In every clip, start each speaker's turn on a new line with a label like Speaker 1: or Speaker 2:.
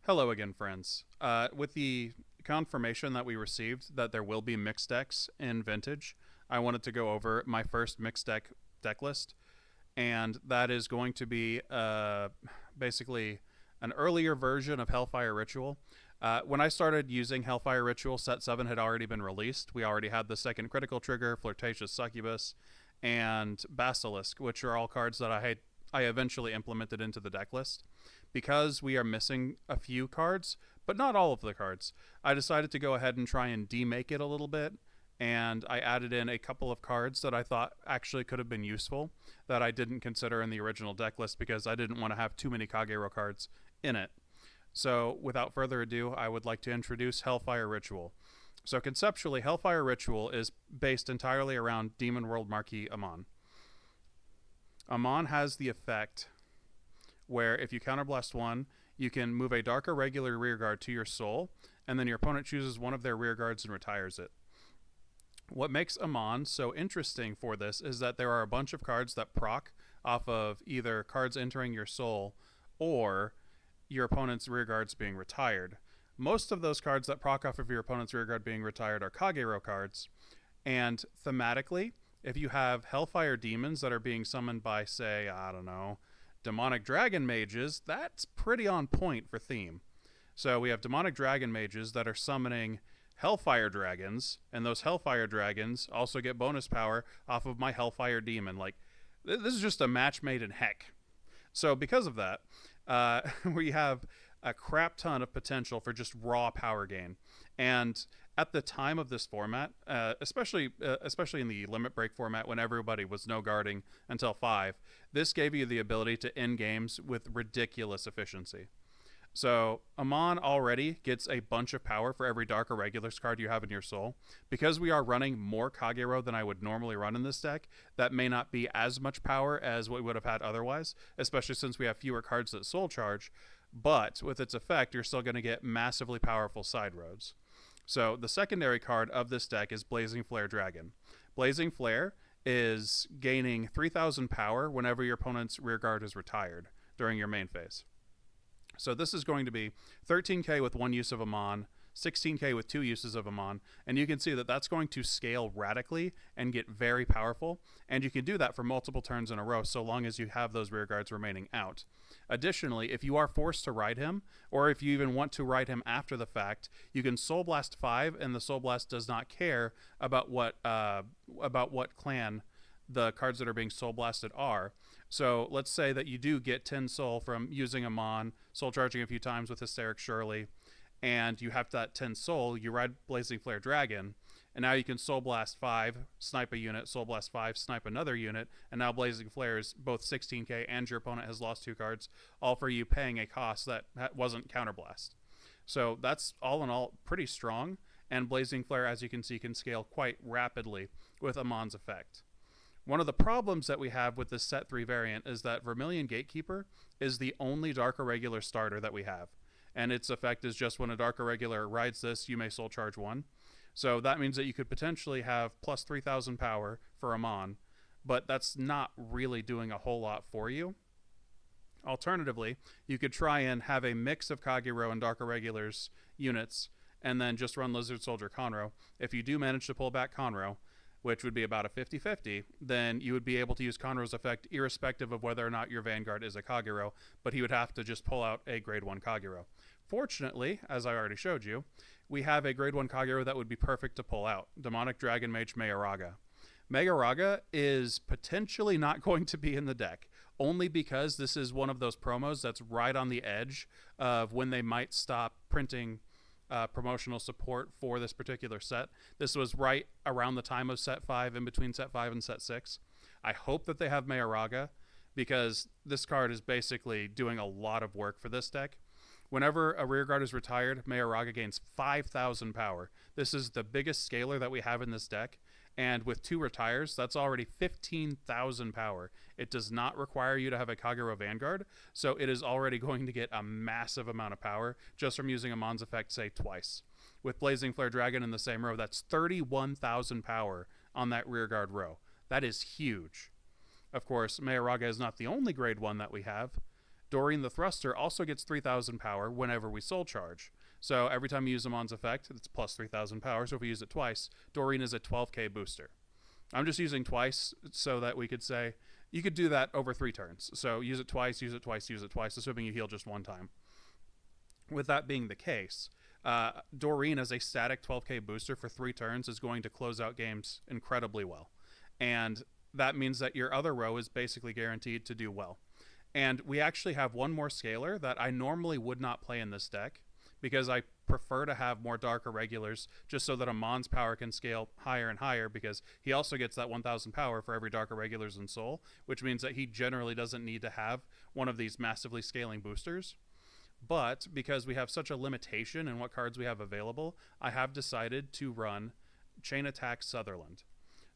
Speaker 1: Hello again, friends. With the confirmation that we received that there will be mixed decks in Vintage, I wanted to go over my first mixed deck list, and that is going to be basically an earlier version of Hellfire Ritual. When I started using Hellfire Ritual, Set 7 had already been released. We already had the second critical trigger, Flirtatious Succubus, and Basilisk, which are all cards that I eventually implemented into the deck list. Because we are missing a few cards, but not all of the cards, I decided to go ahead and try and demake it a little bit, and I added in a couple of cards that I thought actually could have been useful that I didn't consider in the original deck list because I didn't want to have too many Kagero cards in it. So without further ado, I would like to introduce Hellfire Ritual. So conceptually, Hellfire Ritual is based entirely around Demon World Marquis Amon. Amon has the effect where if you counterblast one, you can move a dark irregular rearguard to your soul, and then your opponent chooses one of their rearguards and retires it. What makes Amon so interesting for this is that there are a bunch of cards that proc off of either cards entering your soul or your opponent's rearguards being retired. Most of those cards that proc off of your opponent's rearguard being retired are Kagero cards, and thematically, if you have Hellfire demons that are being summoned by, say, I don't know, demonic dragon mages, that's pretty on point for theme. So we have demonic dragon mages that are summoning Hellfire dragons, and those Hellfire dragons also get bonus power off of my Hellfire demon. Like, this is just a match made in heck. So because of that, we have a crap ton of potential for just raw power gain. And at the time of this format, especially in the limit break format when everybody was no guarding until 5, this gave you the ability to end games with ridiculous efficiency. So Amon already gets a bunch of power for every Dark Irregulars card you have in your soul. Because we are running more Kagero than I would normally run in this deck, that may not be as much power as what we would have had otherwise, especially since we have fewer cards that soul charge. But with its effect, you're still going to get massively powerful side roads. So the secondary card of this deck is Blazing Flare Dragon. Blazing Flare is gaining 3,000 power whenever your opponent's rearguard is retired during your main phase. So this is going to be 13k with one use of Amon, 16k with two uses of Amon, and you can see that that's going to scale radically and get very powerful, and you can do that for multiple turns in a row so long as you have those rearguards remaining out. Additionally, if you are forced to ride him, or if you even want to ride him after the fact, you can Soul Blast 5, and the Soul Blast does not care about what clan the cards that are being Soul Blasted are. So let's say that you do get 10 soul from using Amon, soul charging a few times with Hysteric Shirley, and you have that 10 soul, you ride Blazing Flare Dragon, and now you can Soul Blast 5, snipe a unit, Soul Blast 5, snipe another unit, and now Blazing Flare is both 16k and your opponent has lost 2 cards, all for you paying a cost that wasn't Counterblast. So that's all in all pretty strong, and Blazing Flare, as you can see, can scale quite rapidly with Amon's effect. One of the problems that we have with this Set 3 variant is that Vermillion Gatekeeper is the only Dark Irregular starter that we have. And its effect is just when a Dark Irregular rides this, you may soul charge 1. So that means that you could potentially have plus 3,000 power for Amon, but that's not really doing a whole lot for you. Alternatively, you could try and have a mix of Kagero and Dark Irregulars units, and then just run Lizard Soldier Conroe. If you do manage to pull back Conroe, which would be about a 50-50, then you would be able to use Conroe's effect irrespective of whether or not your Vanguard is a Kagero, but he would have to just pull out a Grade 1 Kagero. Fortunately, as I already showed you, we have a Grade 1 Kagero that would be perfect to pull out, Demonic Dragon Mage Mahoraga. Mahoraga is potentially not going to be in the deck, only because this is one of those promos that's right on the edge of when they might stop printing promotional support for this particular set. This was right around the time of Set 5, in between Set 5 and Set 6. I hope that they have Mahoraga, because this card is basically doing a lot of work for this deck. Whenever a rearguard is retired, Mahoraga gains 5,000 power. This is the biggest scaler that we have in this deck, and with 2 retires, that's already 15,000 power. It does not require you to have a Kagero Vanguard, so it is already going to get a massive amount of power just from using Amon's effect, say, twice. With Blazing Flare Dragon in the same row, that's 31,000 power on that rearguard row. That is huge. Of course, Mahoraga is not the only Grade 1 that we have. Doreen the Thruster also gets 3,000 power whenever we soul charge. So every time you use Amon's effect, it's plus 3,000 power. So if we use it twice, Doreen is a 12k booster. I'm just using twice so that we could say you could do that over 3 turns. So use it twice, use it twice, use it twice, assuming you heal just one time. With that being the case, Doreen as a static 12k booster for 3 turns is going to close out games incredibly well. And that means that your other row is basically guaranteed to do well. And we actually have one more scaler that I normally would not play in this deck because I prefer to have more Dark Irregulars just so that Amon's power can scale higher and higher, because he also gets that 1,000 power for every Dark Irregulars in Soul, which means that he generally doesn't need to have one of these massively scaling boosters. But because we have such a limitation in what cards we have available, I have decided to run Chain-attack Sutherland.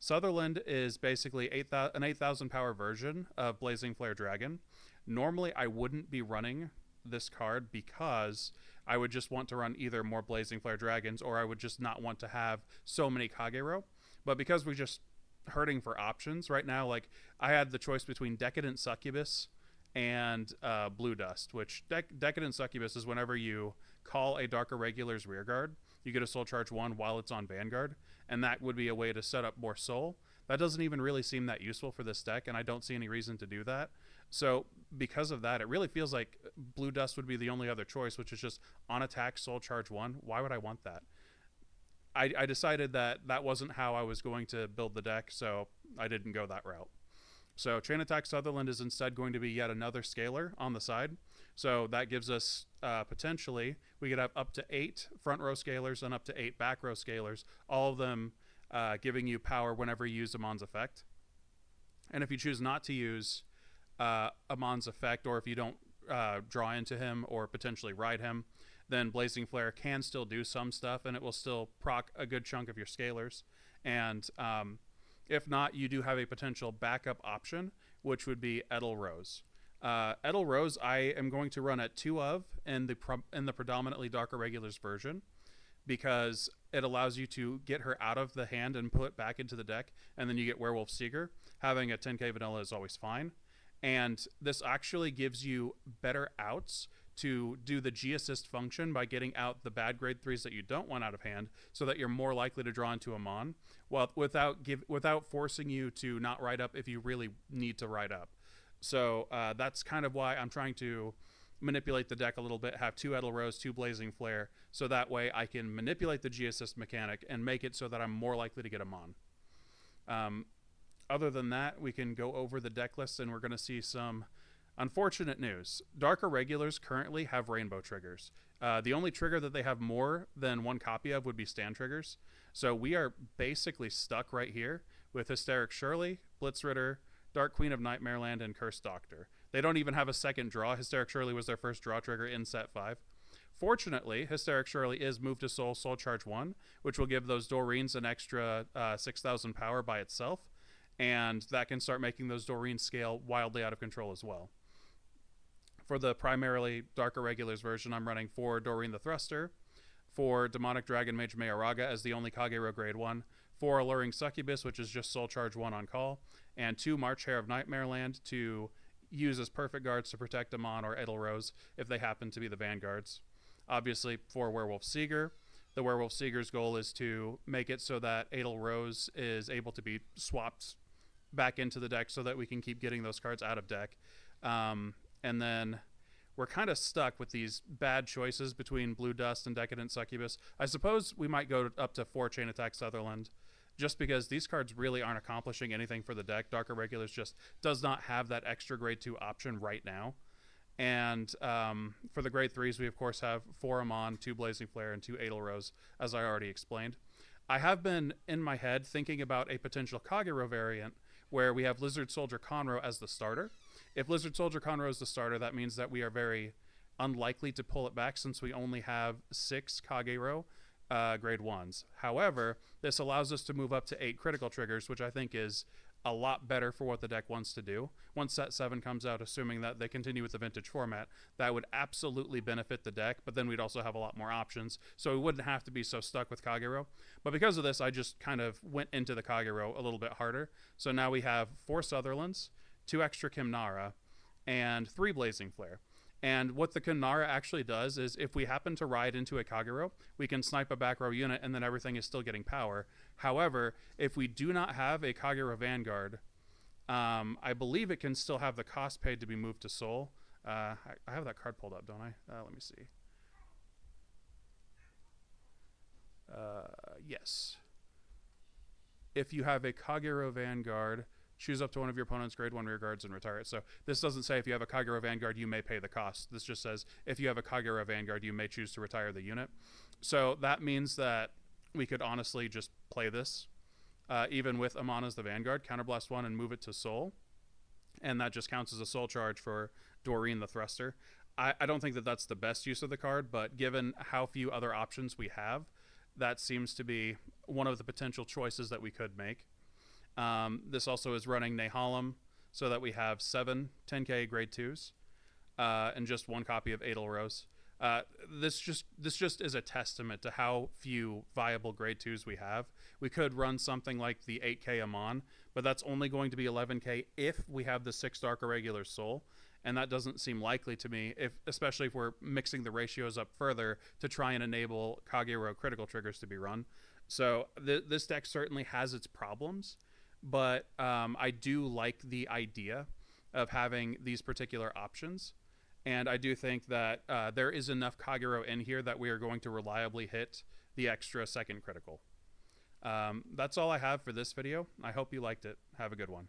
Speaker 1: Sutherland is basically an 8,000 power version of Blazing Flare Dragon. Normally, I wouldn't be running this card because I would just want to run either more Blazing Flare Dragons, or I would just not want to have so many Kagero. But because we're just hurting for options right now, like I had the choice between Decadent Succubus and Blue Dust, which Decadent Succubus is whenever you call a Dark Irregulars rearguard, you get a soul charge 1 while it's on Vanguard, and that would be a way to set up more soul. That doesn't even really seem that useful for this deck, and I don't see any reason to do that. So because of that, it really feels like Blue Dust would be the only other choice, which is just on attack, soul charge 1. Why would I want that? I decided that that wasn't how I was going to build the deck, so I didn't go that route. So Chain-attack Sutherland is instead going to be yet another scaler on the side. So that gives us potentially, we could have up to 8 front row scalers and up to 8 back row scalers, all of them giving you power whenever you use Amon's effect. And if you choose not to use Amon's effect, or if you don't draw into him or potentially ride him, then Blazing Flare can still do some stuff, and it will still proc a good chunk of your scalers. And if not, you do have a potential backup option, which would be Edel Rose. Edel Rose I am going to run at 2 of in the predominantly Dark Irregulars version, because it allows you to get her out of the hand and put back into the deck, and then you get Werewolf Sieger. Having a 10k vanilla is always fine. And this actually gives you better outs to do the G-assist function by getting out the bad grade 3s that you don't want out of hand, so that you're more likely to draw into Amon, without forcing you to not ride up if you really need to ride up. So that's kind of why I'm trying to manipulate the deck a little bit, have 2 Edel Rose, 2 Blazing Flare, so that way I can manipulate the G-assist mechanic and make it so that I'm more likely to get Amon. Other than that, we can go over the deck list, and we're going to see some unfortunate news. Dark Irregulars currently have rainbow triggers. The only trigger that they have more than 1 copy of would be stand triggers. So we are basically stuck right here with Hysteric Shirley, Blitzritter, Dark Queen of Nightmareland, and Cursed Doctor. They don't even have a second draw. Hysteric Shirley was their first draw trigger in set 5. Fortunately, Hysteric Shirley is moved to soul charge 1, which will give those Doreens an extra 6,000 power by itself, and that can start making those Doreen scale wildly out of control as well. For the primarily Dark Irregulars version, I'm running 4 Doreen the Thruster, 4 Demonic Dragon Mage Mahoraga as the only Kagero grade 1, 4 Alluring Succubus, which is just soul charge 1 on call, and 2 March Hare of Nightmareland to use as perfect guards to protect Amon or Edel Rose if they happen to be the vanguards. Obviously, 4 Werewolf Sieger. The Werewolf Sieger's goal is to make it so that Edel Rose is able to be swapped back into the deck so that we can keep getting those cards out of deck. And then we're kind of stuck with these bad choices between Blue Dust and Decadent Succubus. I suppose we might go up to 4 Chain-attack Sutherland, just because these cards really aren't accomplishing anything for the deck. Dark Irregulars just does not have that extra grade 2 option right now. And for the grade 3s, we of course have 4 Amon, 2 Blazing Flare, and 2 Edel Rose, as I already explained. I have been, in my head, thinking about a potential Kagero variant where we have Lizard Soldier Conroe as the starter. If Lizard Soldier Conroe is the starter, that means that we are very unlikely to pull it back, since we only have 6 Kagero grade 1s. However, this allows us to move up to 8 critical triggers, which I think is a lot better for what the deck wants to do. Once set 7 comes out, assuming that they continue with the vintage format, that would absolutely benefit the deck, but then we'd also have a lot more options, so we wouldn't have to be so stuck with Kagero. But because of this, I just kind of went into the Kagero a little bit harder. So now we have 4 Sutherlands, 2 extra Kimnara, and 3 Blazing Flare. And what the Kimnara actually does is if we happen to ride into a Kagero, we can snipe a back row unit and then everything is still getting power. However, if we do not have a Kagero Vanguard, I believe it can still have the cost paid to be moved to Soul. I have that card pulled up, don't I? Let me see. Yes. If you have a Kagero Vanguard, choose up to one of your opponent's grade 1 rear guards and retire it. So this doesn't say if you have a Kagero Vanguard, you may pay the cost. This just says if you have a Kagero Vanguard, you may choose to retire the unit. So that means that we could honestly just play this, even with Amon as the Vanguard, counterblast 1 and move it to Soul. And that just counts as a Soul charge for Doreen the Thruster. I don't think that that's the best use of the card, but given how few other options we have, that seems to be one of the potential choices that we could make. This also is running Nehalem, so that we have 7 10k grade 2s and just 1 copy of Edel Rose. This just is a testament to how few viable grade 2s we have. We could run something like the 8k Amon, but that's only going to be 11k if we have the 6 Dark Irregular Soul, and that doesn't seem likely to me, especially if we're mixing the ratios up further to try and enable Kagero critical triggers to be run. So this deck certainly has its problems, but I do like the idea of having these particular options. And I do think that there is enough Kagero in here that we are going to reliably hit the extra second critical. That's all I have for this video. I hope you liked it. Have a good one.